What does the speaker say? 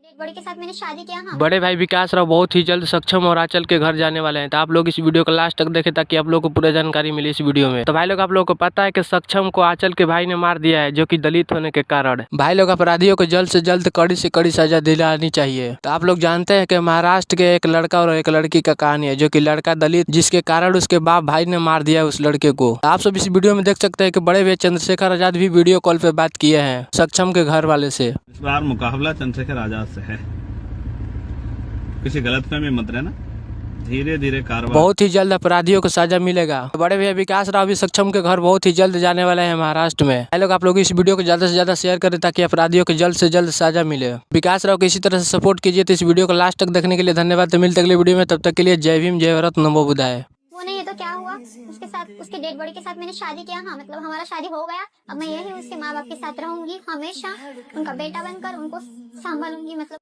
बड़े के साथ मैंने शादी किया। हाँ। बड़े भाई विकास राव बहुत ही जल्द सक्षम और आंचल के घर जाने वाले हैं, तो आप लोग इस वीडियो को लास्ट तक देखें ताकि आप लोग को पूरा जानकारी मिले इस वीडियो में। तो भाई लोग आप लोग को पता है कि सक्षम को आंचल के भाई ने मार दिया है, जो कि दलित होने के कारण। भाई लोग अपराधियों को जल्द से जल्द कड़ी से कड़ी सजा दिलानी चाहिए। तो आप लोग जानते हैं कि महाराष्ट्र के एक लड़का और एक लड़की का कहानी है, जो कि लड़का दलित जिसके कारण उसके बाप भाई ने मार दिया उस लड़के को। आप सब इस वीडियो में देख सकते हैं कि बड़े भैया चंद्रशेखर आजाद भी वीडियो कॉल पे बात किए हैं सक्षम के घर वाले से। इस बार मुकाबला चंद्रशेखर आजाद से है, किसी गलतफहमी मत रहना। धीरे धीरे कार्रवाई, बहुत ही जल्द अपराधियों को सजा मिलेगा। बड़े भैया विकास राव भी सक्षम के घर बहुत ही जल्द जाने वाले हैं महाराष्ट्र में। भाई लोग आप लोग इस वीडियो को ज्यादा से ज्यादा शेयर करें ताकि अपराधियों को जल्द से जल्द सजा मिले। विकास राव को इसी तरह से सपोर्ट कीजिए। तो इस वीडियो को लास्ट तक देखने के लिए धन्यवाद। तो मिलते अगले वीडियो में, तब तक के लिए जय भीम, जय भारत, नमो बुद्धाय। वो नहीं है तो क्या हुआ, उसके साथ, उसके डेड बॉडी के साथ मैंने शादी किया। हाँ, मतलब हमारा शादी हो गया। अब मैं यही उसके माँ बाप के साथ रहूंगी हमेशा, उनका बेटा बनकर उनको संभालूंगी। मतलब